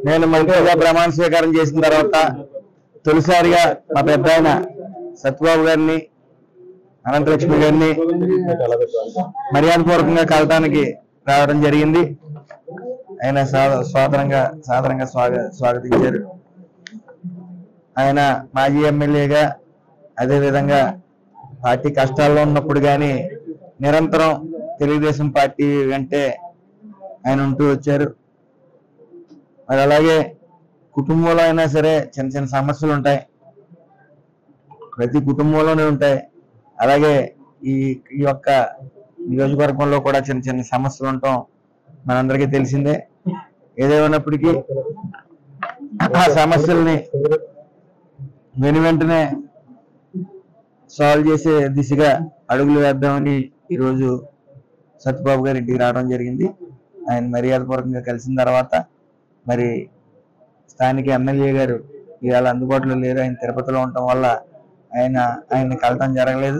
నేను మంత్రిగా ప్రమాణ స్వీకారం చేసిన తర్వాత తొలిసారిగా మా పెద్ద ఆయన సత్యబాబు గారిని అనంతలక్ష్మి గారిని మర్యాదపూర్వకంగా కలటానికి రావడం జరిగింది. ఆయన సాదరంగా స్వాగతించారు. ఆయన మాజీ ఎమ్మెల్యేగా అదేవిధంగా పార్టీ కష్టాల్లో ఉన్నప్పుడు కానీ నిరంతరం తెలుగుదేశం పార్టీ వెంటే ఆయన ఉంటూ వచ్చారు. మరి అలాగే కుటుంబంలో అయినా సరే చిన్న చిన్న సమస్యలు ఉంటాయి, ప్రతి కుటుంబంలోనే ఉంటాయి. అలాగే ఈ యొక్క నియోజకవర్గంలో కూడా చిన్న చిన్న సమస్యలు ఉండటం మనందరికీ తెలిసిందే. ఏదేమైనప్పటికీ ఆ సమస్యల్ని వెంటనే సాల్వ్ చేసే దిశగా అడుగులు వేద్దామని ఈరోజు సత్యబాబు గారి ఇంటికి రావడం జరిగింది. ఆయన మర్యాదపూర్వకంగా కలిసిన తర్వాత మరి స్థానిక ఎమ్మెల్యే గారు ఇవాళ అందుబాటులో లేరు, ఆయన తిరుపతిలో ఉండటం వల్ల ఆయన కలటం జరగలేదు.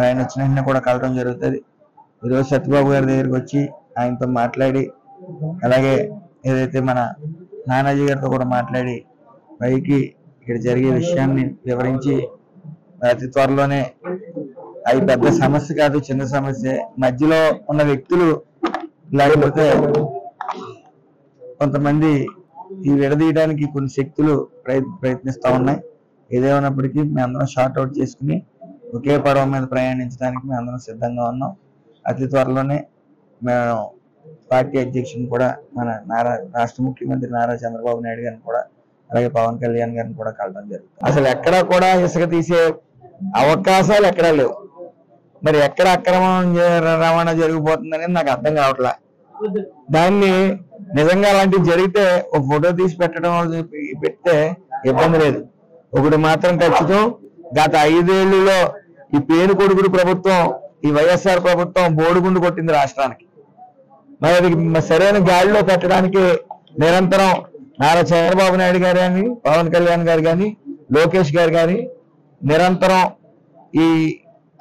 ఆయన వచ్చిన వెంటనే కూడా కలటం జరుగుతుంది. ఈరోజు సత్యబాబు గారి దగ్గరికి వచ్చి ఆయనతో మాట్లాడి అలాగే ఏదైతే మన నానాజీ గారితో కూడా మాట్లాడి పైకి ఇక్కడ జరిగే విషయాన్ని వివరించి అతి త్వరలోనే అది పెద్ద సమస్య కాదు, చిన్న సమస్య, మధ్యలో ఉన్న వ్యక్తులు లేకపోతే కొంతమంది ఈ విడదీయడానికి కొన్ని శక్తులు ప్రయత్నిస్తూ ఉన్నాయి. ఏదేమైనప్పటికీ మేము అందరం షార్ట్ అవుట్ చేసుకుని ఒకే పడవ మీద ప్రయాణించడానికి మేము అందరం సిద్ధంగా ఉన్నాం. అతి త్వరలోనే మేము పార్టీ అధ్యక్షుని కూడా మన రాష్ట్ర ముఖ్యమంత్రి నారా చంద్రబాబు నాయుడు గారిని కూడా అలాగే పవన్ కళ్యాణ్ గారిని కూడా కలవడం జరుగుతుంది. అసలు ఎక్కడా కూడా ఇసుక తీసే అవకాశాలు ఎక్కడా లేవు. మరి ఎక్కడ అక్రమ రవాణా జరిగిపోతుందని నాకు అర్థం కావట్లా. దాన్ని నిజంగా అలాంటివి జరిగితే ఒక ఫోటో తీసి పెడితే ఇబ్బంది లేదు. ఒకటి మాత్రం ఖచ్చితం, గత 5 ఏళ్లలో ఈ పేరు కొడుకుడు ప్రభుత్వం, ఈ వైఎస్ఆర్ ప్రభుత్వం బోడిగుండు కొట్టింది రాష్ట్రానికి. మరి అది సరైన గాడిలో పెట్టడానికి నిరంతరం నారా చంద్రబాబు నాయుడు గారు కానీ, పవన్ కళ్యాణ్ గారు కానీ, లోకేష్ గారు కానీ నిరంతరం ఈ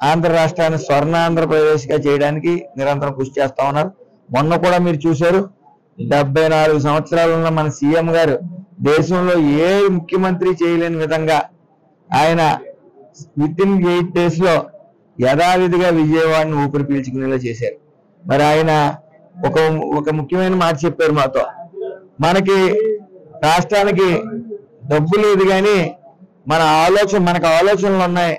ఆంధ్ర రాష్ట్రాన్ని స్వర్ణాంధ్రప్రదేశ్ గా చేయడానికి నిరంతరం కృషి చేస్తా ఉన్నారు. మొన్న కూడా మీరు చూశారు, 74 సంవత్సరాలు ఉన్న మన సీఎం గారు దేశంలో ఏ ముఖ్యమంత్రి చేయలేని విధంగా ఆయన వితిన్ 8 days లో యథావిధిగా విజయవాడని ఊపిరి పీల్చుకునేలా చేశారు. మరి ఆయన ఒక ముఖ్యమైన మాట చెప్పారు మాతో, మనకి రాష్ట్రానికి డబ్బు లేదు కానీ మనకు ఆలోచనలు ఉన్నాయి,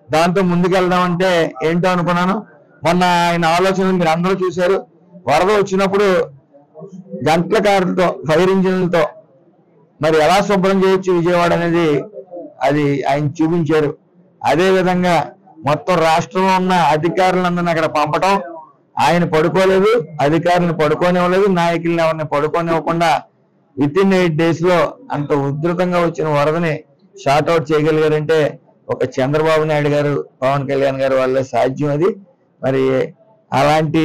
దాంతో ముందుకెళ్దాం అంటే ఏంటో అనుకున్నాను. మొన్న ఆయన ఆలోచనలు మీరు అందరూ చూశారు. వరద వచ్చినప్పుడు గంటల కారుతో ఫైర్ ఇంజిన్లతో మరి ఎలా శుభ్రం చేయొచ్చు విజయవాడ అనేది అది ఆయన చూపించారు. అదే విధంగా మొత్తం రాష్ట్రంలో ఉన్న అధికారులందరినీ అక్కడ పంపటం, ఆయన పడుకోలేదు, అధికారులను పడుకోనివ్వలేదు, నాయకుల్ని ఎవరిని పడుకోనివ్వకుండా వితిన్ 8 days లో అంత ఉధృతంగా వచ్చిన వరదని షార్ట్ అవుట్ చేయగలిగారంటే ఒక చంద్రబాబు నాయుడు గారు, పవన్ కళ్యాణ్ గారు వల్ల సాధ్యం అది. మరి అలాంటి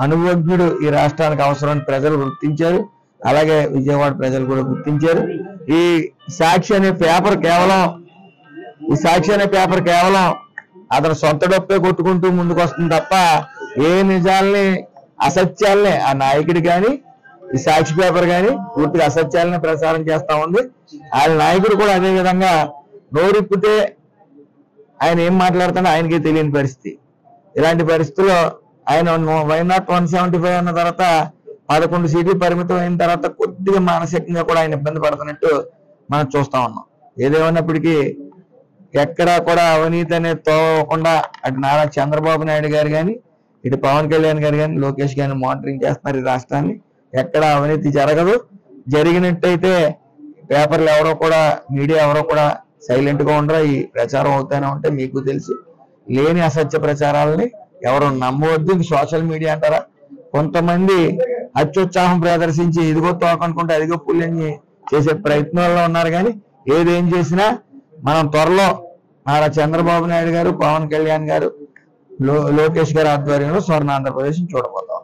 అనుభవజ్ఞుడు ఈ రాష్ట్రానికి అవసరం ప్రజలు గుర్తించారు, అలాగే విజయవాడ ప్రజలు కూడా గుర్తించారు. ఈ సాక్షి అనే పేపర్ కేవలం అతను సొంత డొప్పే కొట్టుకుంటూ ముందుకు వస్తుంది తప్ప ఏ నిజాలని అసత్యాలనే ఆ నాయకుడి కానీ ఈ సాక్షి పేపర్ కానీ పూర్తిగా అసత్యాలని ప్రసారం చేస్తా ఉంది. ఆయన నాయకుడు కూడా అదే విధంగా నోరిప్పితే ఆయన ఏం మాట్లాడుతాడో ఆయనకే తెలియని పరిస్థితి. ఇలాంటి పరిస్థితుల్లో ఆయన వైనాట్ 175 అన్న తర్వాత 11 సీట్లు పరిమితం అయిన తర్వాత కొద్దిగా మానసికంగా కూడా ఆయన ఇబ్బంది పడుతున్నట్టు మనం చూస్తా ఉన్నాం. ఏదేమన్నప్పటికీ ఎక్కడా కూడా అవినీతి అనేది తోవకుండా అటు నారా చంద్రబాబు నాయుడు గారు కానీ, ఇటు పవన్ కళ్యాణ్ గారు కానీ, లోకేష్ గారిని మానిటరింగ్ చేస్తున్నారు ఈ రాష్ట్రాన్ని. ఎక్కడ అవినీతి జరగదు. జరిగినట్టయితే పేపర్లు ఎవరో కూడా, మీడియా ఎవరో కూడా సైలెంట్ గా ఉండరు. ఈ ప్రచారం అవుతానే ఉంటే మీకు తెలుసు. లేని అసత్య ప్రచారాలని ఎవరు నమ్మవద్దు. సోషల్ మీడియా అంటారా, కొంతమంది అత్యుత్సాహం ప్రదర్శించి ఇదిగో తోకనుకుంటే అదిగో పుల్లని చేసే ప్రయత్నాల్లో ఉన్నారు. కానీ ఏదేం చేసినా మనం త్వరలో నారా చంద్రబాబు నాయుడు గారు, పవన్ కళ్యాణ్ గారు, లోకేష్ గారి ఆధ్వర్యంలో స్వర్ణ ఆంధ్రప్రదేశ్ చూడబోతాం.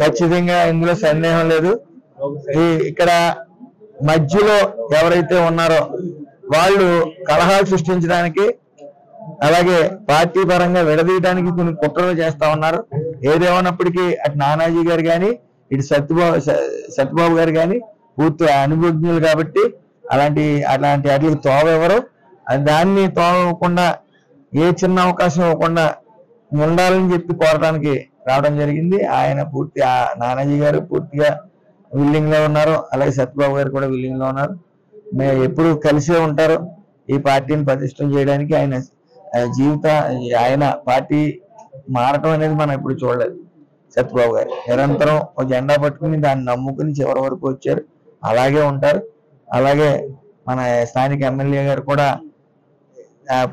ఖచ్చితంగా ఇందులో సందేహం లేదు. ఇక్కడ మధ్యలో ఎవరైతే ఉన్నారో వాళ్ళు కలహాలు సృష్టించడానికి, అలాగే పార్టీ పరంగా విడదీయడానికి కొన్ని కుట్రలు చేస్తా ఉన్నారు. ఏదేమన్నప్పటికీ అటు నానాజీ గారు కానీ ఇటు సత్యబాబు గారు కానీ పూర్తి అనుభవజ్ఞులు కాబట్టి అలాంటి వాటికి తోవ ఎవరు, దాన్ని తోవకుండా ఏ చిన్న అవకాశం ఇవ్వకుండా ఉండాలని చెప్పి కోరడానికి రావడం జరిగింది. ఆయన నానాజీ గారు పూర్తిగా విల్లింగ్ లో ఉన్నారు, అలాగే సత్యబాబు గారు కూడా విల్లింగ్ లో ఉన్నారు. మేము ఎప్పుడు కలిసే ఉంటారు. ఈ పార్టీని పటిష్టం చేయడానికి ఆయన పార్టీ మారటం అనేది మనం ఎప్పుడు చూడలేదు. సత్యబాబు గారు నిరంతరం ఒక జెండా పట్టుకుని దాన్ని నమ్ముకుని చివరి వరకు వచ్చారు, అలాగే ఉంటారు. అలాగే మన స్థానిక ఎమ్మెల్యే గారు కూడా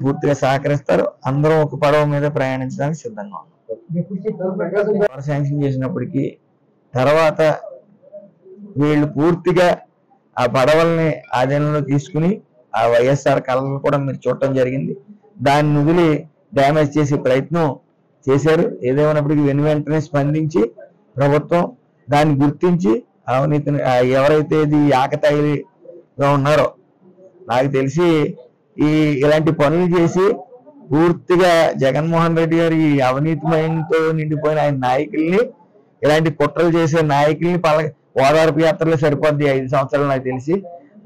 పూర్తిగా సహకరిస్తారు. అందరం ఒక పడవ మీద ప్రయాణించడానికి సిద్ధంగా ఉన్నాం. శాంక్షన్ చేసినప్పటికీ తర్వాత వీళ్ళు పూర్తిగా ఆ పడవల్ని ఆధీనంలో తీసుకుని ఆ వైఎస్ఆర్ కళలు కూడా మీరు చూడటం జరిగింది. దాన్ని వదిలి డ్యామేజ్ చేసే ప్రయత్నం చేశారు. ఏదేమైనప్పటికీ వెంటనే స్పందించి ప్రభుత్వం దాన్ని గుర్తించి అవినీతిని ఎవరైతే ఇది ఆకతాయిగా ఉన్నారో, నాకు తెలిసి ఇలాంటి పనులు చేసి పూర్తిగా జగన్మోహన్ రెడ్డి గారు ఈ అవినీతిమయంతో నిండిపోయిన ఆయన నాయకుల్ని, ఇలాంటి కుట్రలు చేసే నాయకుల్ని ఓదార్పు యాత్రలో సరిపోద్ది 5 సంవత్సరాలు. నాకు తెలిసి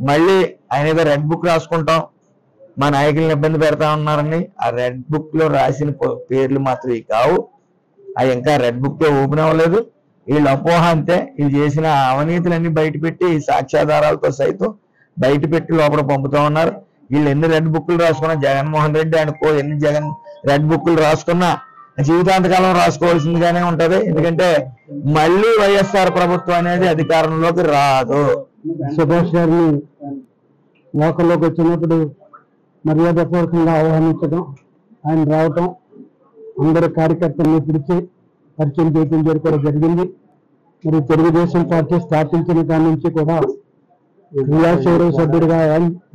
మళ్ళీ ఆయన ఏదో రెడ్ బుక్ రాసుకుంటాం, మా నాయకుల్ని ఇబ్బంది పెడతా ఉన్నారని ఆ రెడ్ బుక్ లో రాసిన పేర్లు మాత్రం కావు. అవి ఇంకా రెడ్ బుక్ ఓపెన్ అవ్వలేదు. వీళ్ళు అపోహ అంతే. వీళ్ళు చేసిన అవినీతులన్నీ బయటపెట్టి సాక్ష్యాధారాలతో సైతం బయటపెట్టి లోపల పంపుతా ఉన్నారు. వీళ్ళు ఎన్ని రెడ్ బుక్లు రాసుకున్నా, జగన్మోహన్ రెడ్డి అనుకో ఎన్ని రెడ్ బుక్లు రాసుకున్నా జీవితాంతకాలం రాసుకోవాల్సిందిగానే ఉంటది. ఎందుకంటే మళ్ళీ వైఎస్ఆర్ ప్రభుత్వం అనేది అధికారంలోకి రాదు. సుభాష్ గారిని లోకల్లోకి వచ్చినప్పుడు మర్యాదపూర్వకంగా ఆహ్వానించడం, ఆయన రావటం, అందరు కార్యకర్తలను పిలిచి పరిచయం చేయడం కూడా జరిగింది. మరి తెలుగుదేశం పార్టీ స్థాపించిన దాని నుంచి కూడా క్రియాశీల సభ్యుడిగా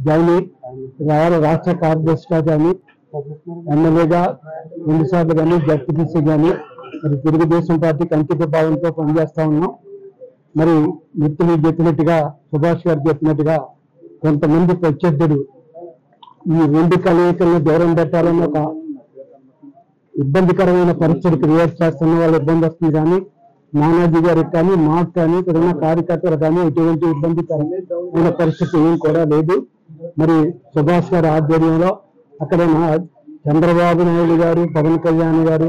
జాయిన్ అయ్యి రాష్ట్ర కార్యదర్శిగా కానీ ఎమ్మెల్యేగా 2 సార్లు కానీ జడ్పీటీసీ కానీ మరి తెలుగుదేశం పార్టీకి అంకిత భావంతో పనిచేస్తా ఉన్నాం. మరి మిత్రులు చెప్పినట్టుగా, సుభాష్ గారు చెప్పినట్టుగా కొంతమంది ప్రత్యర్థులు ఈ 2 కలయికలను దూరం పెట్టాలని ఒక ఇబ్బందికరమైన పరిస్థితి క్రియేట్ చేస్తున్న వాళ్ళు ఇబ్బంది వస్తుంది. కానీ నానాజీ గారికి కానీ మాకు కానీ ఇక్కడ ఉన్న కార్యకర్తలు కానీ ఎటువంటి ఇబ్బందికరమైన పరిస్థితి ఏం కూడా లేదు. మరి సుభాష్ గారి ఆధ్వర్యంలో అక్కడ చంద్రబాబు నాయుడు గారు, పవన్ కళ్యాణ్ గారు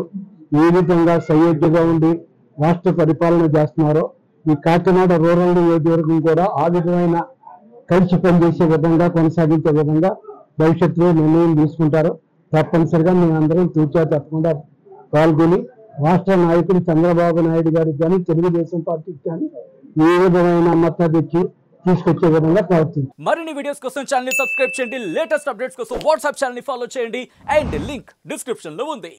ఏ విధంగా సయోధ్యగా ఉండి రాష్ట్ర పరిపాలన చేస్తున్నారో ఈ కాకినాడ రూరల్ నియోజకవర్గం కూడా ఆ విధమైన కలిసి పనిచేసే విధంగా కొనసాగించే విధంగా భవిష్యత్తులో నిర్ణయం తీసుకుంటారు. తప్పనిసరిగా మేమందరం తూచా తప్పకుండా పాల్గొని రాష్ట్ర నాయకులు చంద్రబాబు నాయుడు గారికి కానీ తెలుగుదేశం పార్టీకి కానీ ఏ విధమైన మద్దతు ఇచ్చి తీసుకొచ్చే విధంగా ప్రవర్తించారు. మరిన్ని వీడియోస్ కోసం ఛానల్ ని సబ్స్క్రైబ్ చేయండి, లేటెస్ట్ అప్డేట్స్ కోసం వాట్సాప్ ఛానల్ ని ఫాలో చేయండి అండ్ లింక్ డిస్క్రిప్షన్ లో ఉంది.